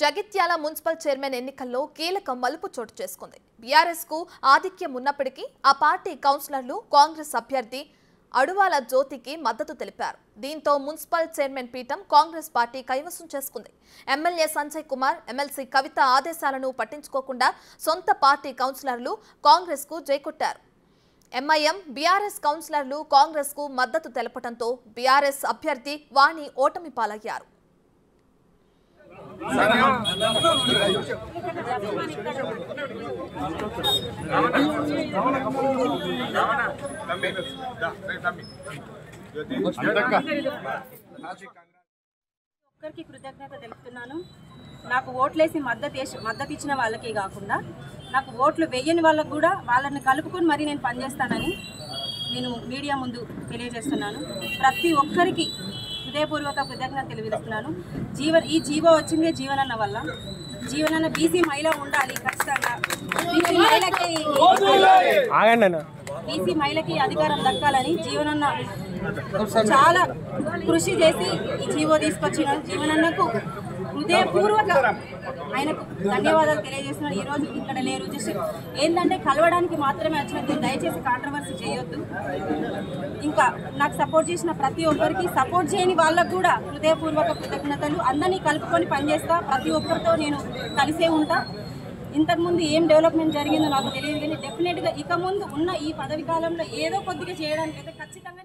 Jagtial municipal chairman ఎన్నికల్లో కీలక మలుపు చోటు చేసుకుంది. బీఆర్ఎస్ కు ఆధిక్యం ఉన్నప్పటికీ ఆ పార్టీ కౌన్సిలర్లు కాంగ్రెస్ అభ్యర్థి అడువాల జ్యోతికి మద్దతు తెలిపారు. దీంతో మున్సిపల్ చైర్మన్ పీఠం కాంగ్రెస్ పార్టీ కైవసం చేసుకుంది. ఎమ్మెల్యే సంజయ్ కుమార్, ఎమ్మెల్సీ కవిత ఆదేశాలను పట్టించుకోకుండా సొంత పార్టీ కౌన్సిలర్లు కాంగ్రెస్ కు జైకొట్టారు. ఎంఐఎం, బీఆర్ఎస్ కౌన్సిలర్లు కాంగ్రెస్ కు మద్దతు తెలపడంతో బీఆర్ఎస్ అభ్యర్థి వాణి ఓటమి పాలయ్యారు. ఒక్కరికి కృతజ్ఞత తెలుపుతున్నాను. నాకు ఓట్లేసి మద్దతు ఇచ్చిన వాళ్ళకే కాకుండా నాకు ఓట్లు వేయని వాళ్ళకు కూడా వాళ్ళని కలుపుకొని మరి నేను పనిచేస్తానని నేను మీడియా ముందు తెలియజేస్తున్నాను. ప్రతి ఒక్కరికి హృదయపూర్వక కృతజ్ఞత తెలియజేస్తున్నాను. ఈ జీవో వచ్చిందే జీవనన్న వల్ల. జీవనన్న బీసీ మహిళ ఉండాలి ఖచ్చితంగా. బీసీ మహిళకి అధికారం దక్కాలని జీవనన్న చాలా కృషి చేసి ఈ జీవో తీసుకొచ్చినారు. జీవనన్నకు హృదయపూర్వక ఆయనకు ధన్యవాదాలు తెలియజేస్తున్నాను. ఈరోజు ఇక్కడ లేరు, జస్ట్ ఏంటంటే కలవడానికి మాత్రమే వచ్చినట్టు. దయచేసి కాంట్రవర్సీ చేయొద్దు. ఇంకా నాకు సపోర్ట్ చేసిన ప్రతి ఒక్కరికి, సపోర్ట్ చేయని వాళ్ళకు కూడా హృదయపూర్వక కృతజ్ఞతలు. అందరినీ కలుపుకొని పనిచేస్తా, ప్రతి ఒక్కరితో నేను కలిసే ఉంటా. ఇంతకుముందు ఏం డెవలప్మెంట్ జరిగిందో నాకు తెలియదు, కానీ డెఫినెట్గా ఇక ముందు ఉన్న ఈ పదవి కాలంలో ఏదో కొద్దిగా చేయడానికి అయితే ఖచ్చితంగా